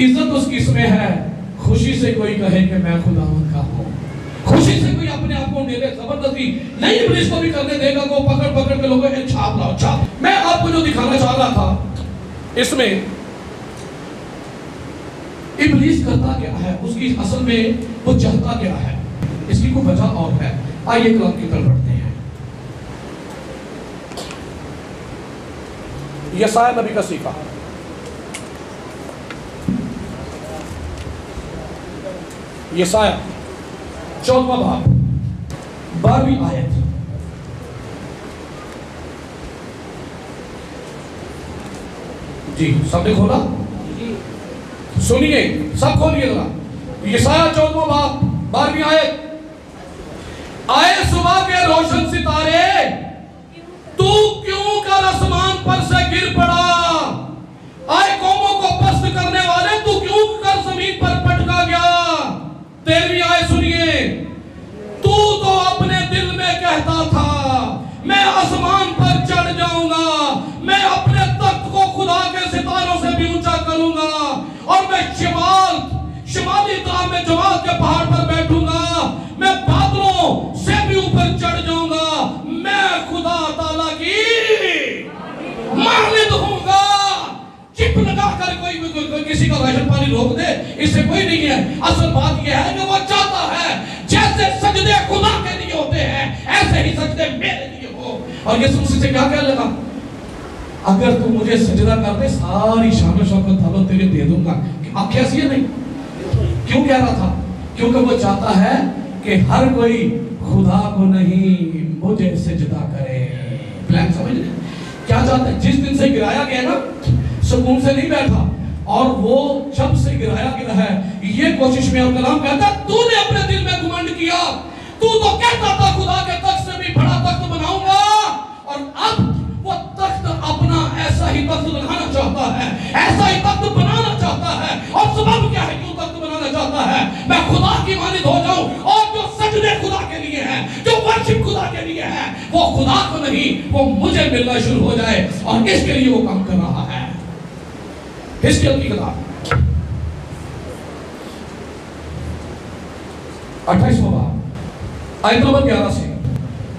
इज्जत उसकी इसमें है, खुशी से कोई कहे कि मैं खुदावंद का हूं, खुशी से कोई अपने आप को मेरे जबरदस्ती नहीं, इब्लीस को भी करने देगा। वो पकड़ पकड़ के लोगों को छाप लाओ छाप। मैं आपको जो दिखाना चाह रहा था इसमें इब्लीस करता क्या है, उसकी असल में वो चाहता क्या है, इसकी कोई वजह और है। आइए कलाम की तरफ बढ़ते हैं। यशायाह नबी का सीफा, यशायाह 14वां बाब 12वीं आयत। जी सबने खोला? सुनिए, सब खोलिएगा। यशायाह 14वां बाब 12वीं आयत। आए सुबह के रोशन सितारे, तू क्यों कर आसमान पर से गिर पड़ा? आए कौमों को पस्त करने वाले, तू क्यों कर जमीन पर पटका गया? 13वीं आयत सुनिए। तू तो अपने दिल में कहता था मैं आसमान पर चढ़ जाऊंगा, मैं अपने तख्त को खुदा के सितारों से भी ऊंचा करूंगा, और मैं शिमाली तरफ में जमात के पहाड़ पर बैठूंगा, मैं बादलों से भी ऊपर चढ़ जाऊंगा, मैं खुदा ताला की मालिक होऊंगा। चिप लगा कर कोई किसी का राशन पानी रोक दे, इससे कोई नहीं है। असल बात यह है कि वो चाहता है जैसे सजदे खुदा के लिए होते हैं, ऐसे ही सजदे मेरे लिए हो। और यीशु मसीह से क्या कहने लगा? अगर तू मुझे सजदा कर दे, सारी शान शौकत ताला तेरे दे दूंगा। अब कैसी है? नहीं क्यों कह रहा था? क्योंकि वो चाहता है कि हर कोई खुदा को नहीं, मुझे सजदा करे। प्लान समझ रहे क्या चाहता है? जिस दिन से गिराया गया ना, सुकून से नहीं बैठा, और वो जब से गिराया गया है ये कोशिश में, और कलाम कहता है तूने अपने दिल में घमंड किया, तू तो कहता था खुदा के तख्त से भी बड़ा तख्त बनाऊंगा, और अब वो तख्त अपना ऐसा ही तख्त लगाना चाहता है, ऐसा ही तख्त बनाना चाहता है। और सबब क्या है क्यों तख्त बनाना चाहता है? मैं खुदा की मालिक हो जाऊं, और जो सजदे खुदा के लिए है, जो वर्शिप खुदा के लिए है, वो खुदा को नहीं, वो मुझे मिलना शुरू हो जाए। और इसके लिए वो काम कर रहा है। हिजकिय्याह की किताब 28वां बाब आयत नंबर 11 से।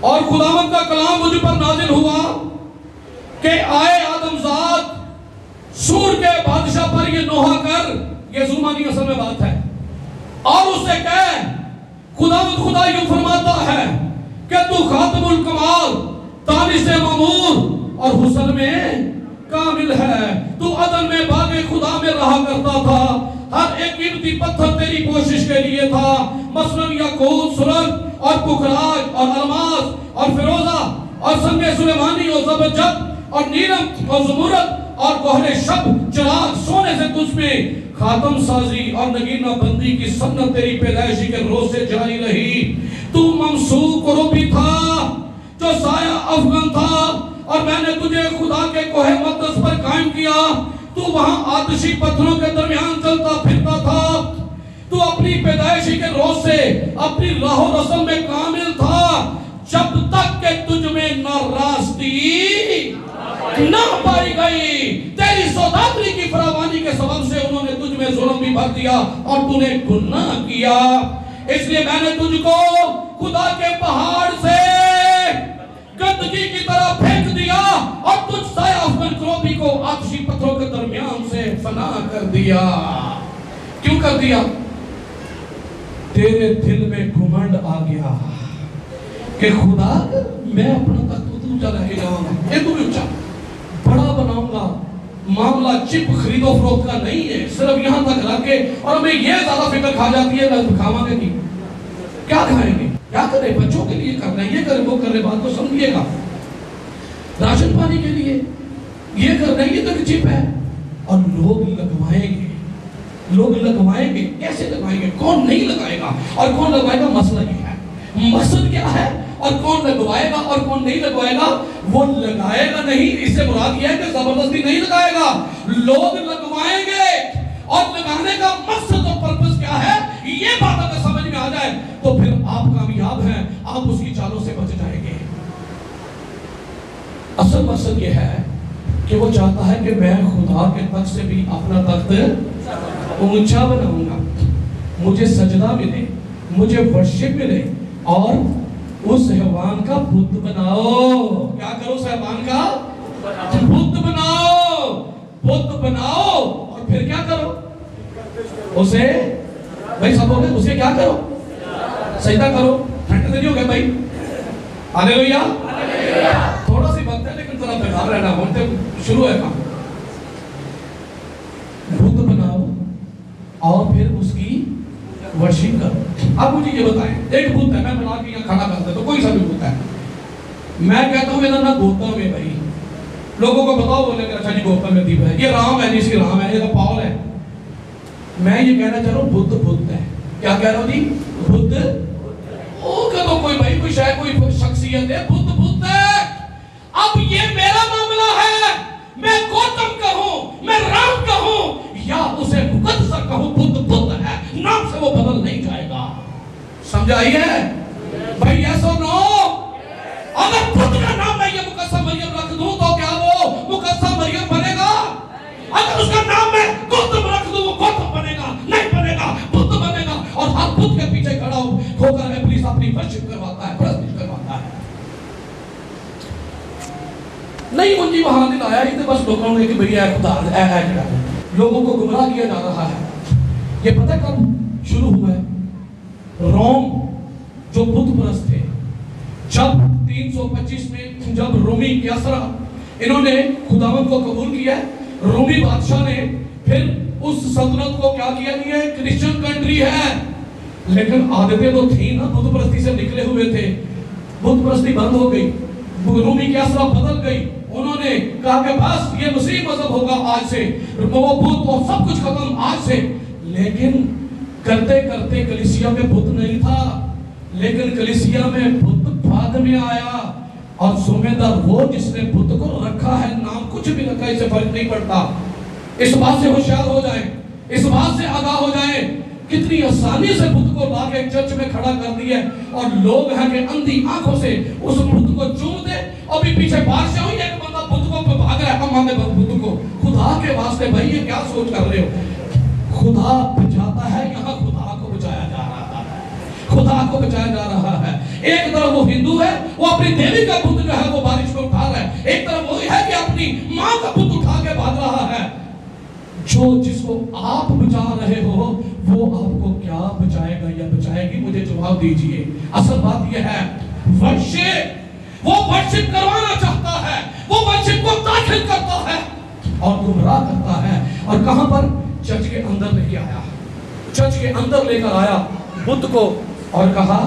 और खुदावंद का कलाम मुझ पर नाजिल हुआ कि आए आदमजाद, सूर के बादशाह पर ये नोहा कर, ये जुल्मानी असल में बात है, और उससे कह खुदावंद खुदा यूं फरमाता है कि तू खातमुल कमाल, तानिश मामूर और हुस्न में कामिल है। तू अदल में बागे खुदा में रहा करता था, हर एक कीमती पत्थर तेरी कोशिश के लिए था, मसलन याकूत, सुरख और पुखराज और अलमास और फिरोजा और संगे सुलेमानी और ज़बरजद और नीलम और ज़मुरद और गोहरे शब चिराग सोने से तुझ में खातम साजी और नगीना बंदी की सन्नत तेरी पैदाइशी के रोज से जारी रही। तू ममसूक रूबी था जो साया अफगन था, और मैंने तुझे खुदा के कोहे मक़दस पर कायम किया। तू वहां आतिशी पत्थरों के दरमियान चलता फिरता था। तू अपनी पैदाइशी के रोज से अपनी राहो रस्म में कामिल था, जब तक के तुझ में नाराज़गी ना पाई गई। तेरी सौदागरी की फरावानी के सबब से उन्होंने तुझ में जुल्म भी भर दिया और तूने गुनाह किया। इसलिए मैंने तुझको खुदा के पहाड़ से गंदगी की तरह फेंक दिया और तुझ साया अफगन क्रोबी को आतिशी पत्थरों के दरमियान से फना कर दिया। क्यों कर दिया? तेरे दिल में घमंड आ गया कि खुदा मैं अपना तख्त ऊंचा लेके जाऊंगा, ये तू भी ऊंचा बड़ा बनाऊंगा। मामला चिप खरीदो फरोख्त का नहीं है, सिर्फ यहां तक रखे। और हमें ये ज्यादा फिक्र खा जाती है ना, खावांगे नहीं, क्या खाएंगे, क्या करें, बच्चों के लिए करना है, ये करें वो करें, बात को समझिएगा। राशन पानी के लिए ये करना है, ये तो चिप है। और लोग लगवाएंगे, कैसे लगवाएंगे, कौन नहीं लगाएगा और कौन लगवाएगा, मसला ये है। मकसद क्या है और कौन लगवाएगा और कौन नहीं लगवाएगा? वो लगाएगा नहीं, इससे मुराद यह है कि जबरदस्ती नहीं लगाएगा, लोग लगवाएंगे। और लगाने का मकसद और पर्पस क्या है, ये बात अगर समझ में आ जाए तो फिर आप कामयाब हैं, आप उसकी चालों से बच जाएंगे। असल मकसद ये है कि वो चाहता है कि मैं खुदा के तख्त से भी अपना तख्त ऊंचा बनाऊंगा, मुझे सजदा मिले, मुझे वर्शिप मिले, और उस हैवान का बुत बनाओ। क्या करो? उस हैवान का बुत बनाओ, बुत बनाओ, और फिर क्या करो? उसे, भाई सब हो गए, उसे क्या करो? सजदा करो। ठंड नहीं हो गया भाई? हालेलुया। थोड़ा सी वक्त है लेकिन थोड़ा बेकार रहना, होते शुरू है काम। बुत बनाओ और फिर उसकी वर्शिप करो। अब मुझे ये बताएं, एक बुत है, मैं बना के यहाँ खड़ा करता तो कोई सा भी बुत है, मैं कहता हूँ ना गौतम है भाई, लोगों को बताओ, बोलेंगे अच्छा जी गौतम में दीप है, ये राम है, जिसकी राम है, ये तो पॉल है। मैं ये कहना चाह रहा हूँ बुद्ध बुद्ध है। क्या कह रहा हूँ जी? बुद्ध। ओ कह दो कोई भाई, कोई शायद कोई शख्सियत है, बुद्ध बुद्ध है। अब ये मेरा मामला है, मैं गौतम कहूँ, मैं राम कहूँ, या उसे मुकद्दस कहूँ, बुद्ध बुद्ध है, नाम से वो बदल नहीं जाएगा। समझाइए भाई, यस और नो? अगर बुद्ध का नाम मैं ये मुकद्दस मरियम रख दूं तो क्या वो मुकद्दस मरियम बनेगा? अगर उसका नाम मैं गौतम रख दूं, वो गौतम बनेगा? नहीं बनेगा, बुद्ध बनेगा। और हर बुद्ध के पीछे खड़ा होकर में पुलिस अपनी वर्शिप करवाता है, प्रस्तुत करवाता है। नहीं मुझे वहां दिन आया ही तो बस लोगों ने कि भैया खुदा लोगों को गुमराह किया जा रहा है। ये पता कब शुरू हुआ है? रोम जो बुद्ध परस्त थे, जब 325 में जब रोमी कैसर इन्होंने खुदावंत को कबूल किया, रोमी बादशाह ने फिर उस सल्तनत को क्या किया? नहीं है क्रिश्चियन कंट्री है, लेकिन आदतें तो थी ना, बुद्ध परस्ती से निकले हुए थे, बुद्ध परस्ती बंद हो गई, रोमी कैसर बदल गई। उन्होंने कहा कि बस ये मसीह मजहब होगा आज से, वो बुद्ध और सब कुछ खत्म आज से। लेकिन करते करते कलीसिया में बुद्ध नहीं था, लेकिन कलीसिया में बुद्ध बाद में आया, और जिम्मेदार वो जिसने बुद्ध को रखा है, नाम कुछ भी रखा, इससे फर्क नहीं पड़ता। इस बात से होशियार हो जाए, इस बात से आगाह हो जाए, कितनी आसानी से बुद्ध को लाके चर्च में खड़ा कर दिया, और लोग हैं कि अंधी आंखों से उस बुद्ध को चूमते, और भी पीछे बादशाह हुई, एक बंदा बुद्ध को भाग रहा है, हम मानते बुद्ध को। खुदा के वास्ते भाई ये क्या सोच कर रहे हो? खुदा बचाता है, यहाँ खुदा को बचाया जा रहा है, खुदा को बचाया जा रहा है। एक तरफ वो हिंदू है, वो अपनी देवी का बुद्ध जो है वो बारिश में उठा रहा है, एक तरफ वो है कि अपनी माँ का बुद्ध उठा के भाग रहा है। जो जिसको आप बचा रहे हो वो आपको क्या बचाएगा या बचाएगी? मुझे जवाब दीजिए। असल बात यह है, वर्शिप, वो वर्शिप करवाना चाहता है, वो वर्शिप को दाखिल करता है और गुमराह करता है। और कहां पर? चर्च के अंदर लेके आया, चर्च के अंदर लेकर आया बुद्ध को, और कहा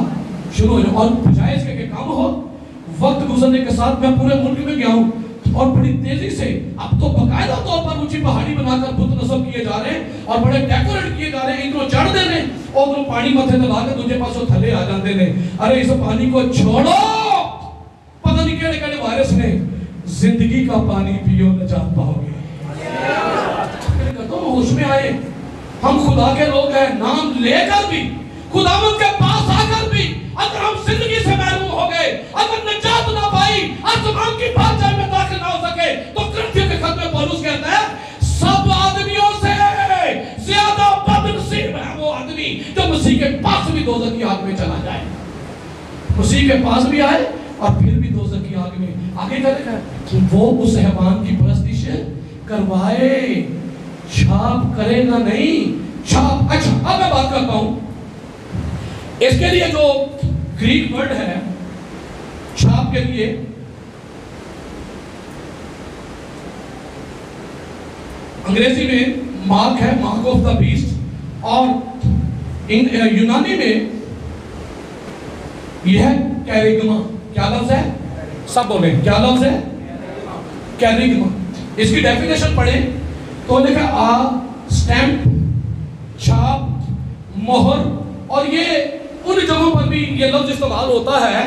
शुरू हो जाओ। और बजाय इसके कि काम हो, वक्त गुजरने के साथ मैं पूरे मुल्क में गया हूँ, और बड़ी तेजी से अब तो बाकायदा तौर पर ऊंची पहाड़ी बनाकर बुद्ध नस्ब किए जा रहे हैं, और बड़े डेकोरेट किए जा रहे हैं। इनको चढ़ दे रहे और वो पानी मथे ते लाके दूजे पासों थले आ जाते ने। अरे इस पानी को छोड़ो, पता नहीं केड़े केड़े वायरस ने, जिंदगी का पानी पियो, निजात पाओगे। होश में आए, हम खुदा के लोग हैं, नाम लेकर भी, खुदावंत के पास आकर भी अगर हम जिंदगी से महरूम हो गए, अगर निजात ना पाई, आसमान की बादशाही में दाखिल ना हो सके, तो कृत्य के खत में पौलुस कहता है सब आदमियों से ज्यादा बदनसीब है वो आदमी जो मसीह के पास भी दोज़ख की आग में चला जाए। मसीह के पास भी आए और फिर भी दोज़ख की आग में आगे करेगा, वो उस हैवान की परस्तिश करवाए, छाप करेगा नहीं, छाप। अच्छा अब मैं बात करता हूं, इसके लिए जो ग्रीक वर्ड है छाप के लिए, अंग्रेजी में मार्क है, मार्क ऑफ द बीस्ट, और यूनानी में यह कैरिग्मा। क्या लफ्ज है? सब बोले क्या लफ्ज है? कैरिग्मा। इसकी डेफिनेशन पढ़े तो लिखा आ स्टैम्प, छाप, मोहर, और ये उन जगहों पर भी ये लफ्ज इस्तेमाल होता है।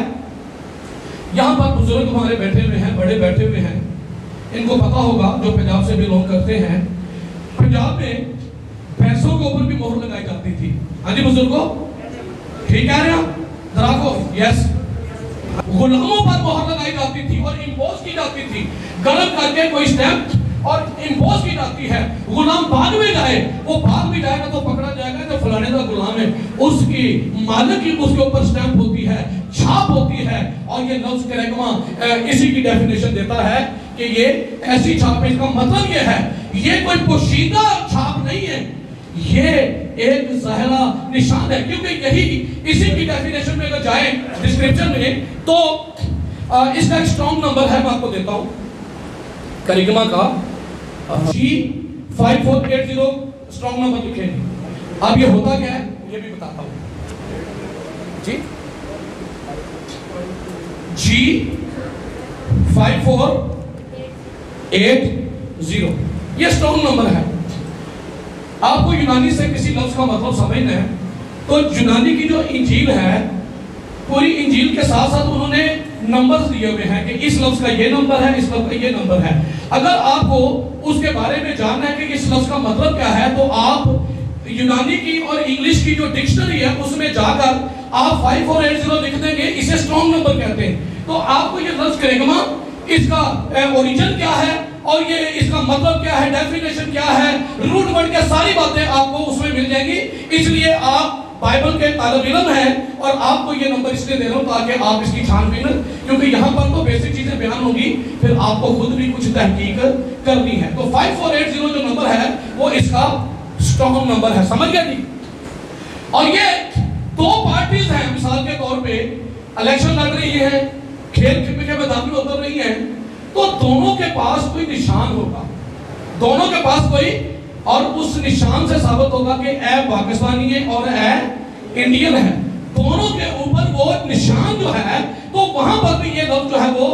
यहाँ पर बुजुर्ग हमारे बैठे हुए हैं, बड़े बैठे हुए हैं, इनको पता होगा जो पंजाब से बिलोंग करते हैं, पंजाब में भैंसों के ऊपर भी मोहर लगाई जाती थी। हाँ जी बुजुर्गो, ठीक कह रहे हैं आप? दराको यस, गुलामों पर मोहर लगाई जाती थी और इंपोज की जाती थी, गलत करके कोई स्टैंप और इंपोज की जाती है। गुलाम भाग में जाए, वो भाग भी जाएगा तो पकड़ा जाएगा कि फलाने का गुलाम है, उसकी मालिक की उसके ऊपर स्टैंप होती है, छाप होती है। और ये लफ्ज कैरेगमा इसी की डेफिनेशन देता है कि ये ऐसी छाप है। इसका मतलब ये है, ये कोई पोशीदा छाप नहीं है, ये एक ज़ाहिरा निशान है। क्योंकि यही इसी की डेफिनेशन में अगर जाए डिस्क्रिप्शन में तो इसका एक स्ट्रॉन्ग नंबर है, मैं आपको देता हूं कैरेगमा का G5480 स्ट्रॉन्ग नंबर लिखेंगे। अब ये होता क्या है ये भी बताता हूं जी। G5480 ये स्ट्रॉन्ग नंबर है। आपको यूनानी से किसी लफ्ज का मतलब समझना है तो यूनानी की जो इंजील है, पूरी इंजील के साथ साथ उन्होंने नंबर्स दिए हुए हैं कि इस लफ्ज का ये नंबर है, इस लफ्ज का ये नंबर है। अगर आपको उसके बारे में जानना है कि इस लफ्ज का मतलब क्या है तो आप यूनानी की और इंग्लिश की जो डिक्शनरी है उसमें जाकर आप 5480 लिख देंगे, इसे स्ट्रॉन्ग नंबर कहते हैं। तो आपको ये लफ्ज कैरेगमा, इसका ओरिजिन क्या है और ये इसका मतलब क्या है, डेफिनेशन क्या है, रूट वर्ड क्या, सारी बातें आपको उसमें मिल जाएंगी। इसलिए आप बाइबल के तालिब इल्म हैं और आपको ये नंबर इसलिए दे रहा हूं ताकि आप इसकी छानबीन, क्योंकि यहाँ पर तो बेसिक चीजें बयान होगी, फिर आपको खुद भी कुछ तहकीक करनी है। तो 5480 जो नंबर है वो इसका स्ट्रॉन्ग नंबर है, समझ गया जी। और ये दो पार्टीज हैं, मिसाल के तौर पे इलेक्शन लड़ रही है, खेल के मैदान में उतर रही है, तो दोनों के पास कोई निशान होगा, दोनों के पास कोई, और उस निशान से साबित होगा कि ए पाकिस्तानी है और ए इंडियन है। दोनों के ऊपर वो निशान जो है तो वहां पर भी ये लफ्ज जो है वो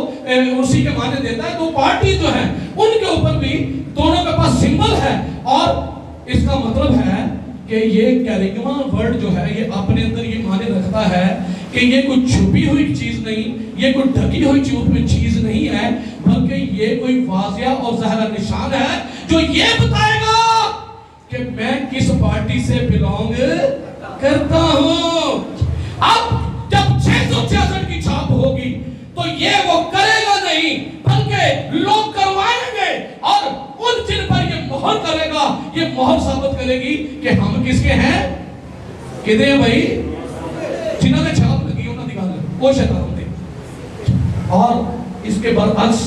उसी के माने देता है। तो पार्टी जो है उनके ऊपर भी दोनों के पास सिंबल है और इसका मतलब है कि ये कैरेगमा वर्ड जो है ये अपने अंदर ये माने रखता है कि ये कोई छुपी हुई चीज नहीं, ये कोई ढकी हुई चीज नहीं है, बल्कि ये कोई वाज़िया और ज़ाहिरा निशान है जो ये बताएगा कि मैं किस पार्टी से बिलोंग करता हूं। अब जब 666 की छाप होगी तो ये वो करेगा नहीं, बल्कि लोग करवाएंगे और उन जिन पर ये मोहर करेगा, ये मोहर साबित करेगी कि हम किसके हैं, किधर है भाई, जिन्होंने छाप लगी उन्होंने दिखा वो शैतान थे। और इसके बरअक्स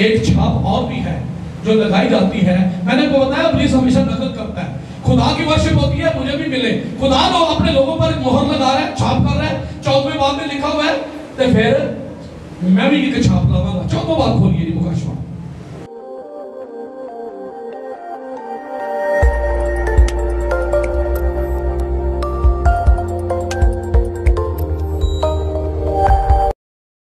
एक छाप और भी है जो लगाई जाती है। मैंने आपको बताया पुलिस हमेशा नकल करता है, खुदा की वर्शिप होती है, मुझे भी मिले, खुदा लोग अपने लोगों पर मोहर लगा रहा है, छाप कर रहा है, 14वें बाब में लिखा हुआ है, तो फिर मैं भी एक छाप लगाऊंगा। 14वां बाब खोलिए मुकाशवा।